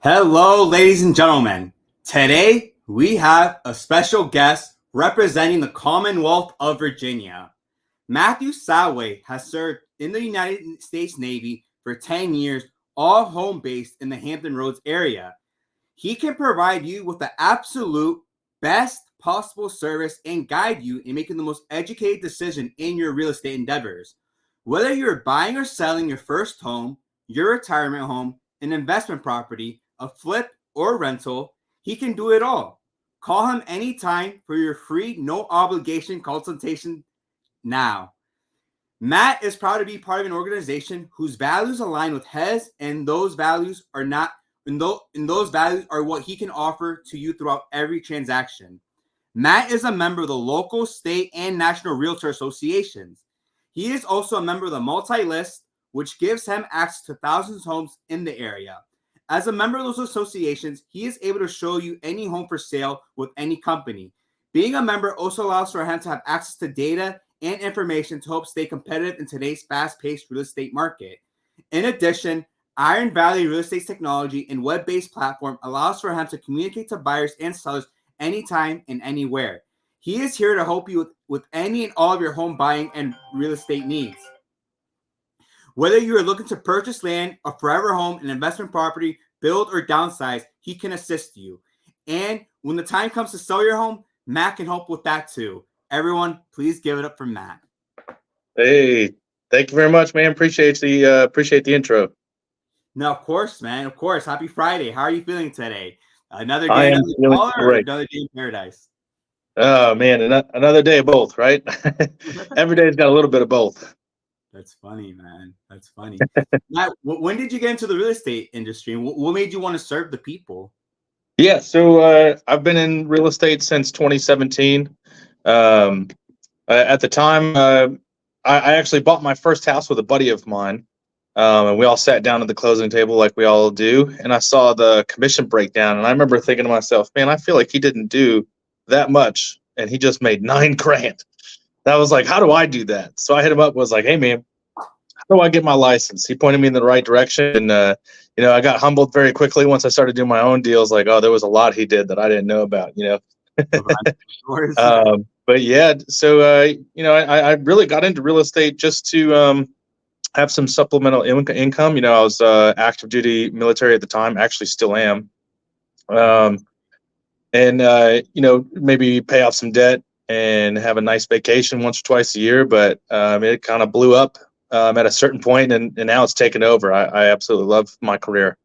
Hello, ladies and gentlemen. Today, we have a special guest representing the Commonwealth of Virginia. Matthew Salway has served in the United States Navy for 10 years, all home based in the Hampton Roads area. He can provide you with the absolute best possible service and guide you in making the most educated decision in your real estate endeavors. Whether you're buying or selling your first home, your retirement home, an investment property, a flip, or rental, he can do it all. Call him anytime for your free, no obligation consultation now. Matt is proud to be part of an organization whose values align with his, and those values are not, and those values are what he can offer to you throughout every transaction. Matt is a member of the local, state, and national realtor associations. He is also a member of the multi-list, which gives him access to thousands of homes in the area. As a member of those associations, he is able to show you any home for sale with any company. Being a member also allows for him to have access to data and information to help stay competitive in today's fast-paced real estate market. In addition, Iron Valley Real Estate's technology and web-based platform allows for him to communicate to buyers and sellers anytime and anywhere. He is here to help you with any and all of your home buying and real estate needs. Whether you are looking to purchase land, a forever home, an investment property, build or downsize, he can assist you. And when the time comes to sell your home, Matt can help with that too. Everyone, please give it up for Matt. Hey, thank you very much, man. Appreciate the intro. No, of course, man. Of course. Happy Friday. How are you feeling today? Another I day am in the feeling collar or great. another day in paradise? Oh man, another day of both, right? Every day's got a little bit of both. That's funny, man. That's funny. Matt, when did you get into the real estate industry? And what made you want to serve the people? Yeah, so I've been in real estate since 2017. At the time, I actually bought my first house with a buddy of mine, and we all sat down at the closing table like we all do. And I saw the commission breakdown, and I remember thinking to myself, man, I feel like he didn't do that much, and he just made $9,000. And I was like, how do I do that? So I hit him up, was like, hey man, how do I get my license? He pointed me in the right direction, and I got humbled very quickly once I started doing my own deals. Like, oh, there was a lot he did that I didn't know about. But yeah, so I really got into real estate just to have some supplemental income. I was active duty military at the time, actually still am, and maybe pay off some debt and have a nice vacation once or twice a year. But it kind of blew up at a certain point, and now it's taken over. I absolutely love my career.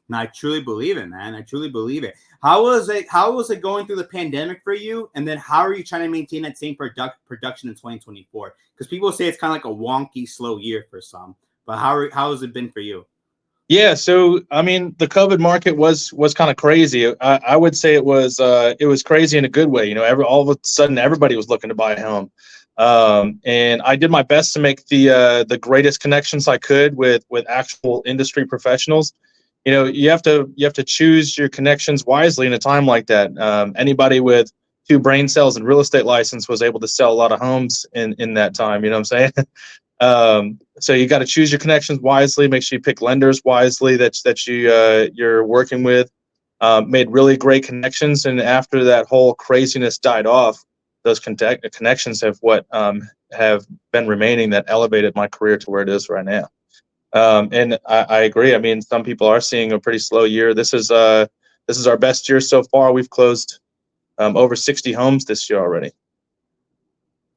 And I truly believe it, man. I truly believe it. How was it going through the pandemic for you? And then how are you trying to maintain that same production in 2024? Because people say it's kind of like a wonky, slow year for some. But how has it been for you? Yeah, so I mean, the COVID market was kind of crazy. I would say it was crazy in a good way. All of a sudden everybody was looking to buy a home, and I did my best to make the greatest connections I could with actual industry professionals. You have to choose your connections wisely in a time like that. Anybody with 2 brain cells and real estate license was able to sell a lot of homes in that time. You know what I'm saying? So you got to choose your connections wisely. Make sure you pick lenders wisely that you're working with. Made really great connections, and after that whole craziness died off, those connections have been remaining, that elevated my career to where it is right now. And I agree. I mean, some people are seeing a pretty slow year. This is our best year so far. We've closed over 60 homes this year already.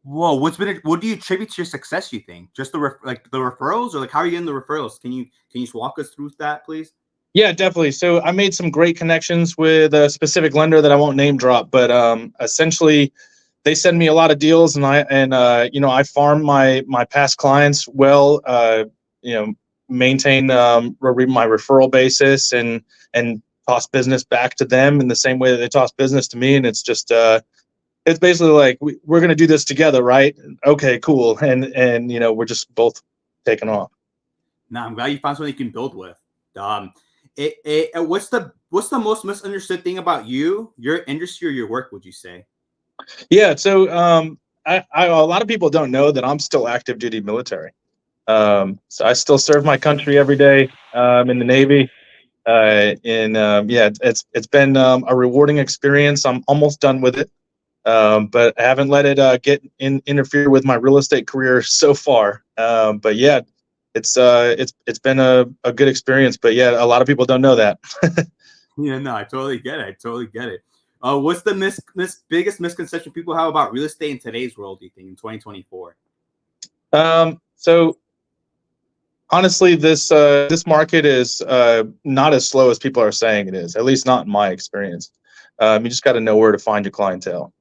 Whoa, what do you attribute to your success, you think? Just the referrals, or how are you getting the referrals? Can you just walk us through that, please? Yeah, definitely. So I made some great connections with a specific lender that I won't name drop, but essentially they send me a lot of deals, and I farm my past clients well, maintain my referral basis and toss business back to them in the same way that they toss business to me. And it's just it's basically like, we're going to do this together, right? Okay, cool. And we're just both taking off. Now, I'm glad you found something you can build with. What's the most misunderstood thing about you, your industry, or your work, would you say? Yeah, so a lot of people don't know that I'm still active duty military. So I still serve my country every day in the Navy. Yeah, it's been a rewarding experience. I'm almost done with it, but I haven't let it interfere with my real estate career so far. But yeah, it's been a good experience. But yeah, a lot of people don't know that. Yeah, no, I totally get it. I totally get it. What's the biggest misconception people have about real estate in today's world, do you think, in 2024? So honestly, this market is not as slow as people are saying it is. At least not in my experience. You just got to know where to find your clientele.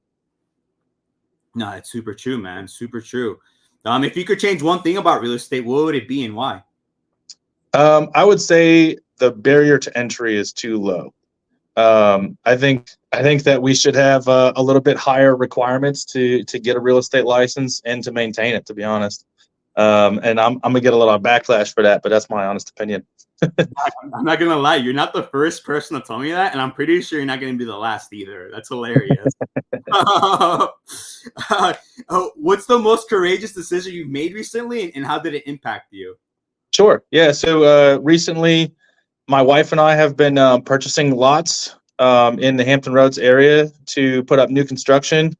No, it's super true, man. Super true. If you could change one thing about real estate, what would it be and why? I would say the barrier to entry is too low. I think that we should have a little bit higher requirements to get a real estate license and to maintain it. To be honest, and I'm gonna get a little backlash for that, but that's my honest opinion. I'm not gonna lie, you're not the first person to tell me that, and I'm pretty sure you're not gonna be the last either. That's hilarious. What's the most courageous decision you've made recently, and how did it impact you? Sure. Yeah. So recently, my wife and I have been purchasing lots in the Hampton Roads area to put up new construction.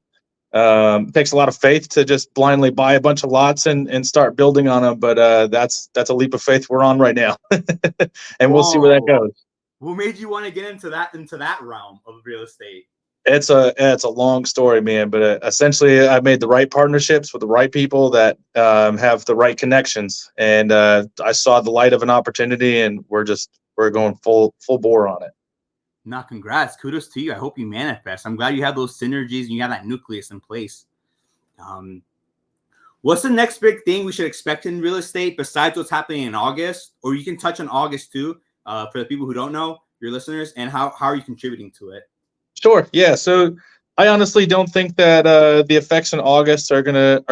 It takes a lot of faith to just blindly buy a bunch of lots and start building on them, but that's a leap of faith we're on right now, and we'll see where that goes. What made you want to get into that realm of real estate? It's a long story, man. But essentially, I made the right partnerships with the right people that have the right connections, and I saw the light of an opportunity, and we're going full bore on it. Now, congrats, kudos to you. I hope you manifest. I'm glad you have those synergies and you have that nucleus in place. What's the next big thing we should expect in real estate besides what's happening in August? Or you can touch on August too, for the people who don't know, your listeners, and how are you contributing to it? Sure. Yeah. So I honestly don't think that the effects in August are gonna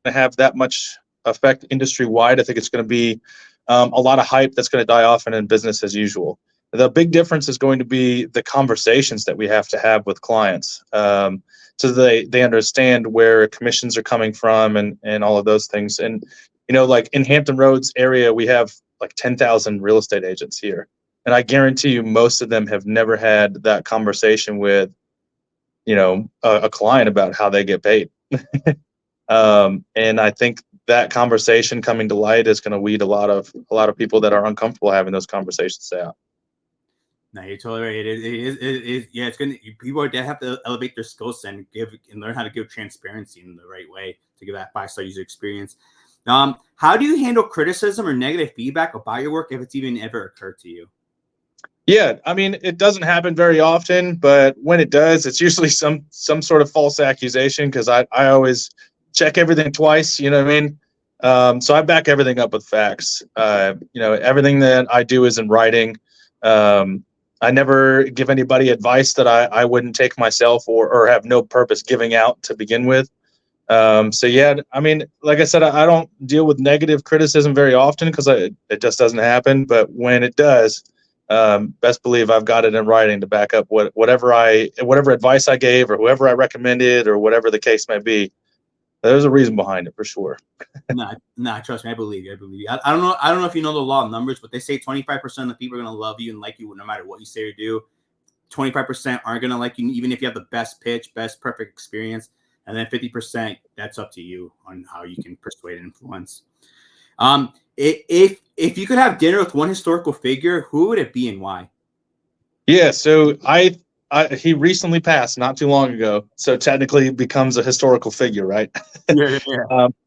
have that much effect industry wide. I think it's going to be a lot of hype that's going to die off and in business as usual. The big difference is going to be the conversations that we have to have with clients, so they understand where commissions are coming from and all of those things. And like in Hampton Roads area, we have like 10,000 real estate agents here. And I guarantee you, most of them have never had that conversation with, a client about how they get paid. And I think that conversation coming to light is going to weed a lot of people that are uncomfortable having those conversations out. No, you're totally right. It is. Yeah, it's gonna. People have to elevate their skill set and learn how to give transparency in the right way to give that 5-star user experience. How do you handle criticism or negative feedback about your work if it's even ever occurred to you? Yeah, I mean, it doesn't happen very often, but when it does, it's usually some sort of false accusation because I always check everything twice. You know what I mean? So I back everything up with facts. Everything that I do is in writing. I never give anybody advice that I wouldn't take myself or have no purpose giving out to begin with. So yeah, I mean, like I said, I don't deal with negative criticism very often because it just doesn't happen. But when it does, best believe I've got it in writing to back up whatever advice I gave or whoever I recommended or whatever the case may be. There's a reason behind it for sure. Nah, trust me, I believe you. I don't know if you know the law of numbers, but they say 25% of the people are gonna love you and like you no matter what you say or do. 25% aren't gonna like you even if you have the best pitch, best perfect experience, and then 50% that's up to you on how you can persuade and influence. If you could have dinner with one historical figure, who would it be and why? Yeah, so he recently passed not too long ago, so technically becomes a historical figure, right? Yeah.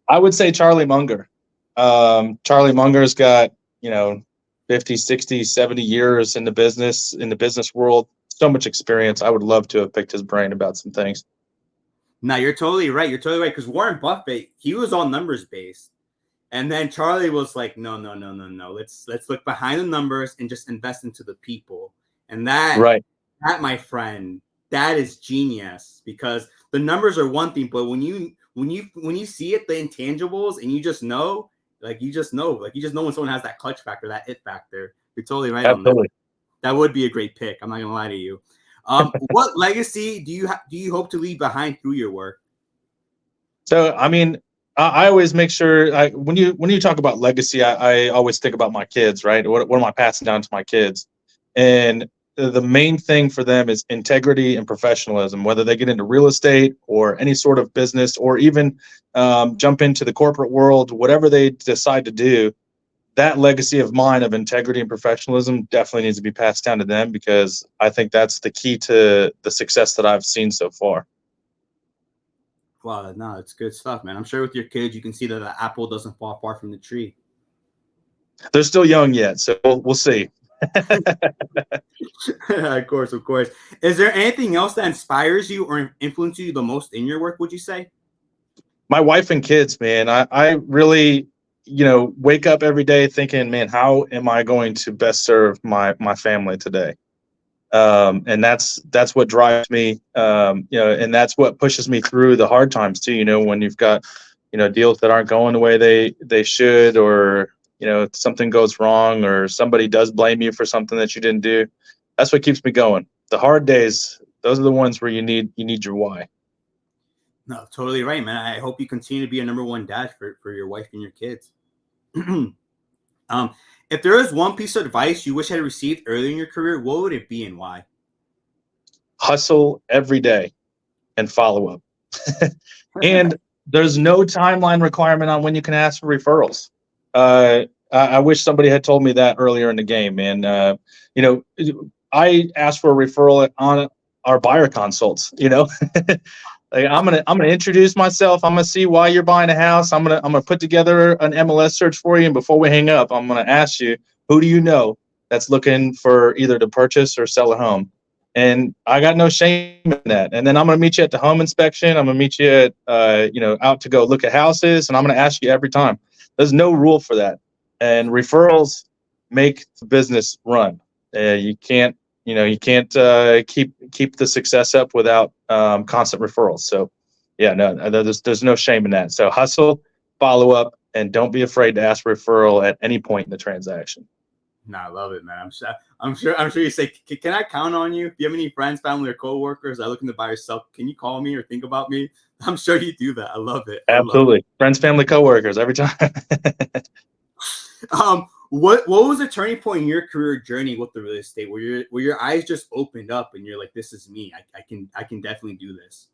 I would say Charlie Munger. Charlie Munger's got 50, 60, 70 years in the business world, so much experience. I would love to have picked his brain about some things. No, you're totally right. Because Warren Buffett, he was all numbers based. And then Charlie was like, no. Let's look behind the numbers and just invest into the people. And that, my friend, that is genius because the numbers are one thing, but when you see it, the intangibles, and you just know when someone has that clutch factor, that it factor. You're totally right. Absolutely. On that. That would be a great pick. I'm not gonna lie to you. What legacy do you hope to leave behind through your work? So, I mean, I always make sure when you talk about legacy, I always think about my kids, right? What am I passing down to my kids? And the main thing for them is integrity and professionalism, whether they get into real estate or any sort of business, or even jump into the corporate world, whatever they decide to do. That legacy of mine of integrity and professionalism definitely needs to be passed down to them, because I think that's the key to the success that I've seen so far. Wow, no, it's good stuff, man. I'm sure with your kids, you can see that the apple doesn't fall far from the tree. They're still young yet, so we'll see. Of course, of course. Is there anything else that inspires you or influences you the most in your work, would you say? My wife and kids, man. I really, wake up every day thinking, man, how am I going to best serve my family today? And that's what drives me, and that's what pushes me through the hard times too. When you've got, deals that aren't going the way they should, or, something goes wrong, or somebody does blame you for something that you didn't do. That's what keeps me going. The hard days, those are the ones where you need your why. No, totally right, man. I hope you continue to be a number one dad for your wife and your kids. If there was one piece of advice you wish I had received early in your career, what would it be and why? Hustle every day and follow up. And there's no timeline requirement on when you can ask for referrals. I wish somebody had told me that earlier in the game, man. I asked for a referral on our buyer consults. Like, I'm gonna introduce myself. I'm gonna see why you're buying a house. I'm gonna put together an MLS search for you, and before we hang up, I'm gonna ask you, who do you know that's looking for either to purchase or sell a home? And I got no shame in that. And then I'm gonna meet you at the home inspection. I'm gonna meet you at out to go look at houses, and I'm gonna ask you every time. There's no rule for that. And referrals make the business run. You can't keep the success up without constant referrals. So yeah, no, there's no shame in that. So hustle, follow up, and don't be afraid to ask for referral at any point in the transaction. No, I love it, man. I'm sure you say, can I count on you? If you have any friends, family, or coworkers that are looking to buy yourself, can you call me or think about me? I'm sure you do that. I love it. Absolutely. Friends, family, coworkers, every time. What was a turning point in your career journey with the real estate where your eyes just opened up and you're like, this is me. I can definitely do this.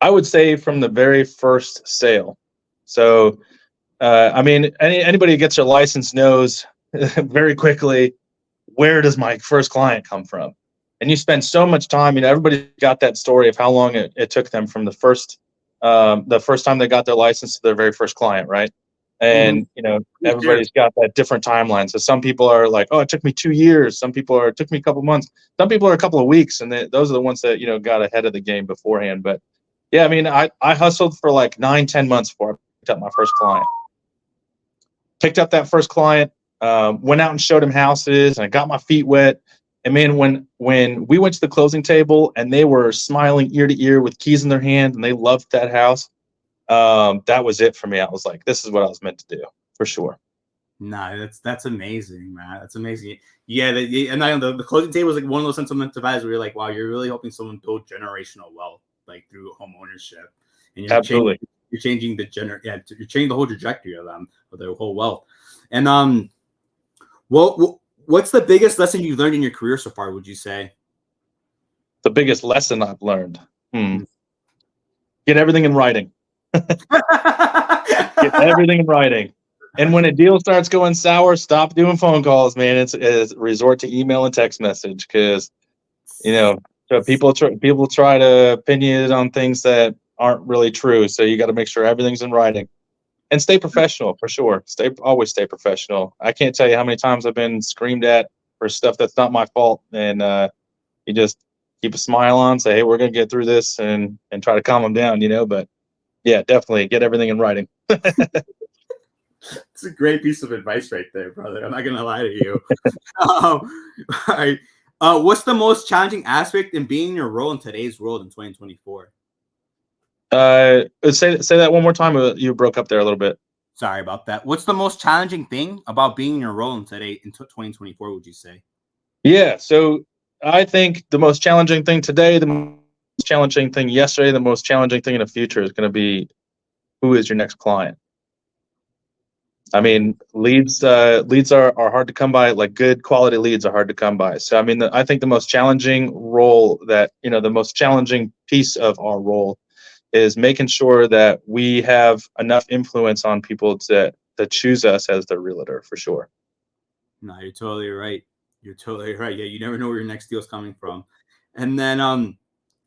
I would say from the very first sale. So, anybody who gets their license knows very quickly, where does my first client come from? And you spend so much time, everybody's got that story of how long it took them from the first time they got their license to their very first client, right? And everybody's got that different timeline. So some people are like, oh, it took me 2 years. Some people it took me a couple of months. Some people are a couple of weeks, and those are the ones that got ahead of the game beforehand. But yeah, I hustled for like 9-10 months before I picked up my first client. Picked up that first client, went out and showed him houses, and I got my feet wet. And man, when we went to the closing table and they were smiling ear to ear with keys in their hand and they loved that house, that was it for me. I was like, this is what I was meant to do, for sure. Nah, that's amazing, man. That's amazing. Yeah, and I know the closing table was like one of those sentimental vibes where you're like, wow, you're really helping someone build generational wealth, like through home ownership, and Absolutely. You're changing the you're changing the whole trajectory of them, of their whole wealth. And what's the biggest lesson you've learned in your career so far, would you say? The biggest lesson I've learned. Get everything in writing. Get everything in writing. And when a deal starts going sour, stop doing phone calls, man. It's resort to email and text message, because so people try to pin you on things that aren't really true. So you got to make sure everything's in writing, and stay professional, for sure. Always stay professional. I can't tell you how many times I've been screamed at for stuff that's not my fault, and you just keep a smile on, say, hey, we're gonna get through this, and try to calm them down, But yeah, definitely get everything in writing. It's a great piece of advice right there, brother. I'm not gonna lie to you. All right. What's the most challenging aspect in being in your role in today's world in 2024? Say that one more time. You broke up there a little bit. Sorry about that. What's the most challenging thing about being in your role in 2024, would you say? Yeah. So I think the most challenging thing today, the most challenging thing yesterday, the most challenging thing in the future is going to be, who is your next client? I mean, leads are hard to come by. Like good quality leads are hard to come by. So I mean, I think the most challenging role that the most challenging piece of our role is making sure that we have enough influence on people to choose us as their realtor for sure. No, you're totally right. You're totally right. Yeah, you never know where your next deal is coming from. And then,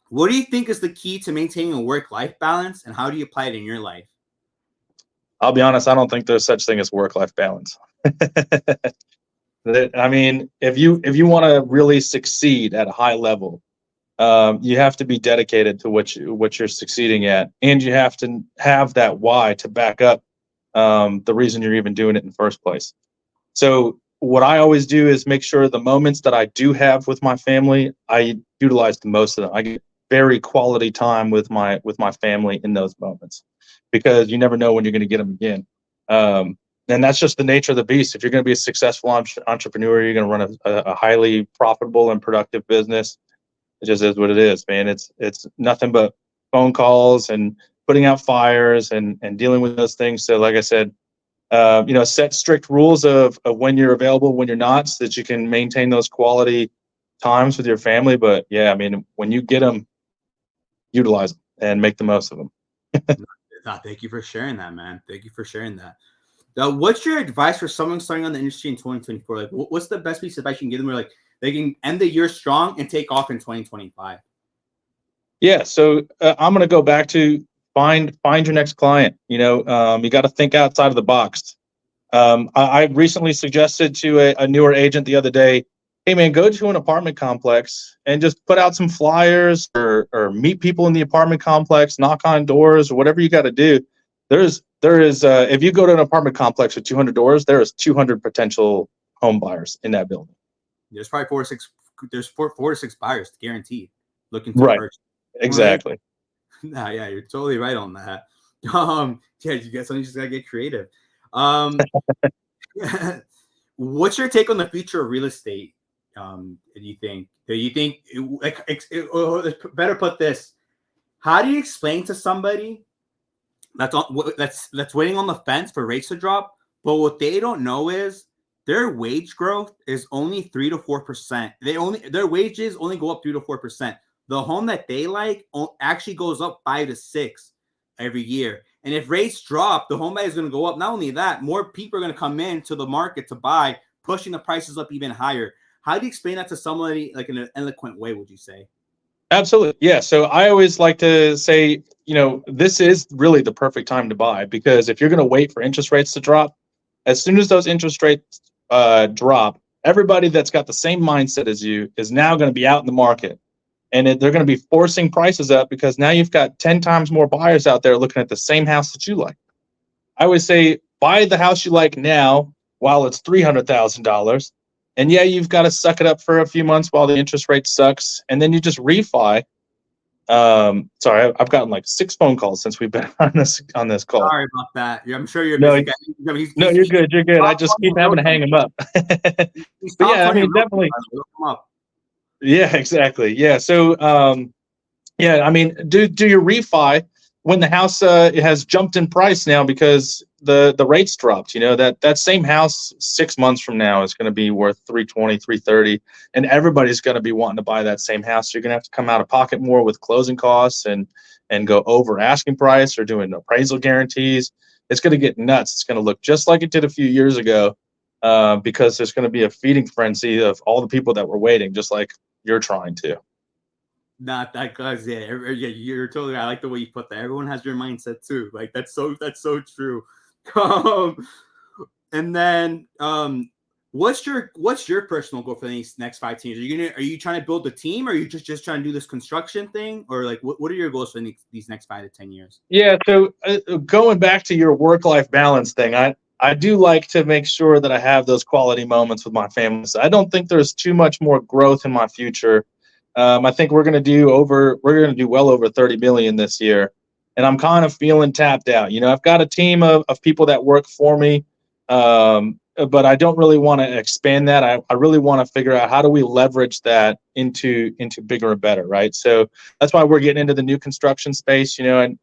what do you think is the key to maintaining a work-life balance, and how do you apply it in your life? I'll be honest, I don't think there's such thing as work-life balance. I mean, if you want to really succeed at a high level, you have to be dedicated to what you're succeeding at, and you have to have that why to back up the reason you're even doing it in the first place. So what I always do is make sure the moments that I do have with my family, I utilize the most of them. I get very quality time with my family in those moments, because you never know when you're going to get them again. And that's just the nature of the beast. If you're going to be a successful entrepreneur, you're going to run a highly profitable and productive business. It just is what it is, man. It's nothing but phone calls and putting out fires and dealing with those things. So like I said, set strict rules of when you're available, when you're not, so that you can maintain those quality times with your family. But yeah, I mean, when you get them, utilize them and make the most of them. Thank you for sharing that, man. Thank you for sharing that. Now, what's your advice for someone starting on the industry in 2024? Like, what's the best piece of advice you can give them where, like, they can end the year strong and take off in 2025? Yeah, so I'm going to go back to find your next client. You got to think outside of the box. I recently suggested to a newer agent the other day, hey man, go to an apartment complex and just put out some flyers or meet people in the apartment complex, knock on doors, or whatever you got to do. There is if you go to an apartment complex with 200 doors, there is 200 potential home buyers in that building. There's probably four to six buyers guaranteed looking to Right. purchase. Exactly. Nah, yeah, you're totally right on that. Yeah, you guys just gotta get creative. What's your take on the future of real estate? Do you think better put this? How do you explain to somebody that's waiting on the fence for rates to drop, but what they don't know is their wage growth is only 3 to 4%. Their wages only go up 3 to 4%. The home that they like actually goes up 5 to 6 every year. And if rates drop, the home value is going to go up. Not only that, more people are going to come into the market to buy, pushing the prices up even higher. How do you explain that to somebody like in an eloquent way, would you say? Absolutely. Yeah. So I always like to say, this is really the perfect time to buy, because if you're going to wait for interest rates to drop, as soon as those interest rates drop, everybody that's got the same mindset as you is now going to be out in the market, and they're going to be forcing prices up, because now you've got 10 times more buyers out there looking at the same house that you like. I always say, buy the house you like now while it's $300,000. And yeah, you've got to suck it up for a few months while the interest rate sucks, and then you just refi. Sorry, I've gotten like 6 phone calls since we've been on this call. Sorry about that. Yeah, I'm sure you're a No, busy guy. no, you're good. You're good. I just keep having to hang them up. But yeah, I mean, definitely. Yeah, exactly. Yeah. So, yeah, I mean, do your refi when the house it has jumped in price now because the rates dropped. That same house 6 months from now is going to be worth 320, 330, and everybody's going to be wanting to buy that same house. So you're going to have to come out of pocket more with closing costs and go over asking price or doing appraisal guarantees. It's going to get nuts. It's going to look just like it did a few years ago, because there's going to be a feeding frenzy of all the people that were waiting, just like you're trying to. Not that, cause yeah, you're totally. I like the way you put that. Everyone has your mindset too. Like that's so true. And then, what's your personal goal for these next 5 years? Are you trying to build a team, or are you just trying to do this construction thing, or like what are your goals for these next 5 to 10 years? Yeah. So going back to your work-life balance thing, I do like to make sure that I have those quality moments with my family. So I don't think there's too much more growth in my future. I think we're going to do well over 30 million this year, and I'm kind of feeling tapped out. I've got a team of people that work for me, but I don't really want to expand that. I really want to figure out how do we leverage that into bigger and better, right? So that's why we're getting into the new construction space, and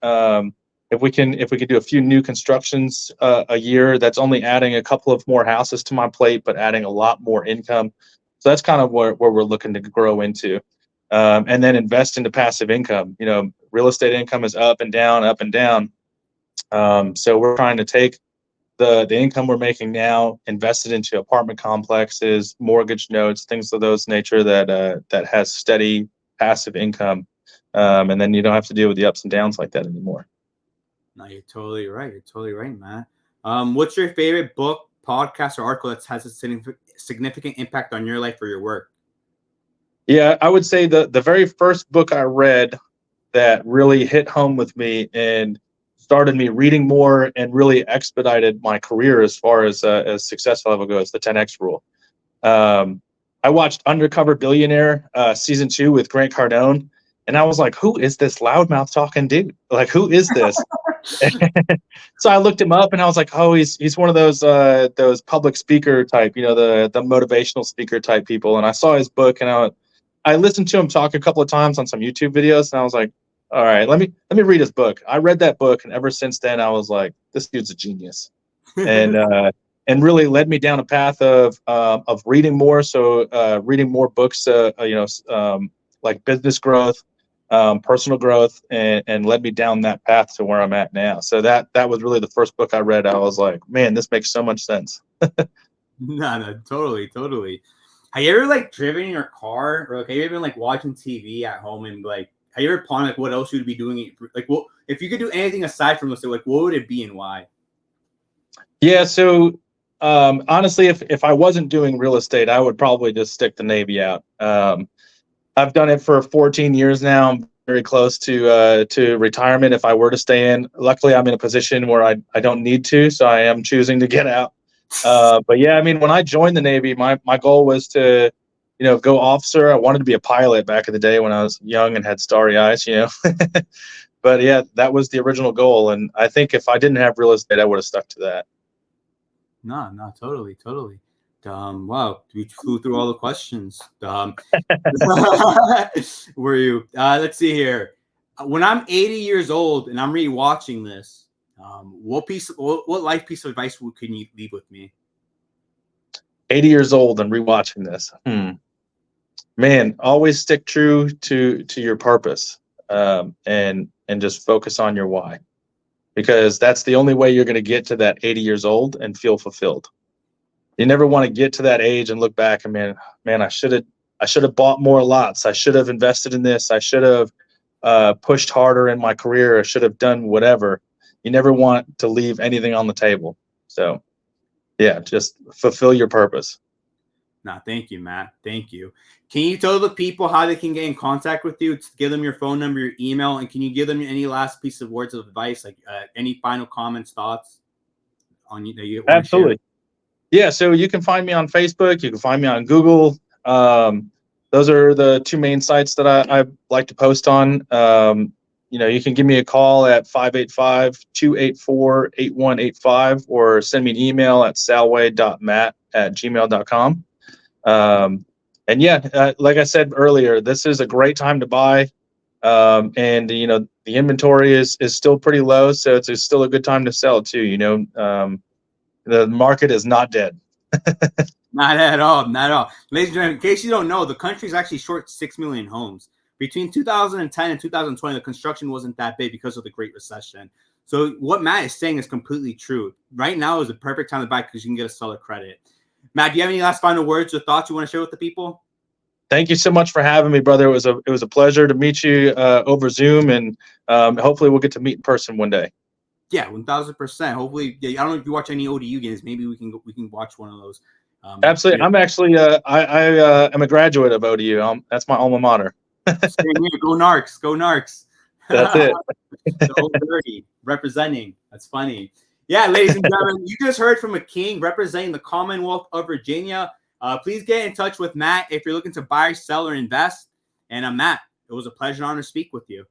if we can do a few new constructions a year, that's only adding a couple of more houses to my plate, but adding a lot more income. So that's kind of where we're looking to grow into, and then invest into passive income. You know, real estate income is up and down, up and down. So we're trying to take the income we're making now, invest it into apartment complexes, mortgage notes, things of those nature that has steady passive income, and then you don't have to deal with the ups and downs like that anymore. No, you're totally right. You're totally right, man. What's your favorite book, podcast, or article that has a significant impact on your life or your work? Yeah, I would say the very first book I read that really hit home with me and started me reading more and really expedited my career as far as success level goes, the 10X rule. I watched Undercover Billionaire season 2 with Grant Cardone, and I was like, who is this loudmouth talking dude? Like, who is this? So I looked him up and I was like, oh, he's one of those public speaker type, you know, the motivational speaker type people. And I saw his book and I listened to him talk a couple of times on some YouTube videos, and I was like, all right, let me read his book. I read that book, and ever since then I was like, this dude's a genius. And really led me down a path of reading more. So reading more books, like business growth, personal growth, and led me down that path to where I'm at now. So that was really the first book I read. I was like, man, this makes so much sense. No, totally. Have you ever like driven in your car, or like have you ever been like watching TV at home and like have you ever pondered like what else you would be doing? Like, what if you could do anything aside from this? Like, what would it be and why? Yeah. So honestly, if I wasn't doing real estate, I would probably just stick the Navy out. I've done it for 14 years now. I'm very close to retirement if I were to stay in. Luckily, I'm in a position where I don't need to, so I am choosing to get out. But yeah, I mean, when I joined the Navy, my goal was to, you know, go officer. I wanted to be a pilot back in the day when I was young and had starry eyes, you know. But yeah, that was the original goal. And I think if I didn't have real estate, I would have stuck to that. No, totally. Wow, we flew through all the questions. Were you? Let's see here. When I'm 80 years old and I'm rewatching this, what life piece of advice can you leave with me? 80 years old and rewatching this. Man, always stick true to your purpose, and just focus on your why, because that's the only way you're going to get to that 80 years old and feel fulfilled. You never want to get to that age and look back and man, I should have bought more lots. I should have invested in this. I should have pushed harder in my career. I should have done whatever. You never want to leave anything on the table. So yeah, just fulfill your purpose. No, thank you, Matt. Thank you. Can you tell the people how they can get in contact with you? Give them your phone number, your email, and can you give them any last piece of words of advice, like any final comments, thoughts on you that you want to share? Absolutely. Yeah, so you can find me on Facebook. You can find me on Google. Those are the two main sites that I like to post on. You know, you can give me a call at 585-284-8185 or send me an email at salway.matt@gmail.com. And yeah, like I said earlier, this is a great time to buy. And you know, the inventory is still pretty low, so it's still a good time to sell too. You know, the market is not dead. Not at all. Ladies and gentlemen, in case you don't know, the country is actually short 6 million homes. Between 2010 and 2020, the construction wasn't that big because of the Great Recession. So what Matt is saying is completely true. Right now is the perfect time to buy because you can get a seller credit. Matt, do you have any last final words or thoughts you want to share with the people? Thank you so much for having me, brother. It was a pleasure to meet you over Zoom, and hopefully we'll get to meet in person one day. Yeah, 1000%. Hopefully, I don't know if you watch any ODU games. Maybe we can watch one of those. Absolutely. I'm actually I am a graduate of ODU. That's my alma mater. Go Narcs. Go Narcs. That's it. The Old Dirty representing. That's funny. Yeah, ladies and gentlemen, you just heard from a king representing the Commonwealth of Virginia. Please get in touch with Matt if you're looking to buy, sell, or invest. And Matt, it was a pleasure and honor to speak with you.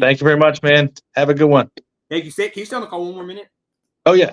Thank you very much, man. Have a good one. Thank you. Can you stay on the call one more minute? Oh, yeah.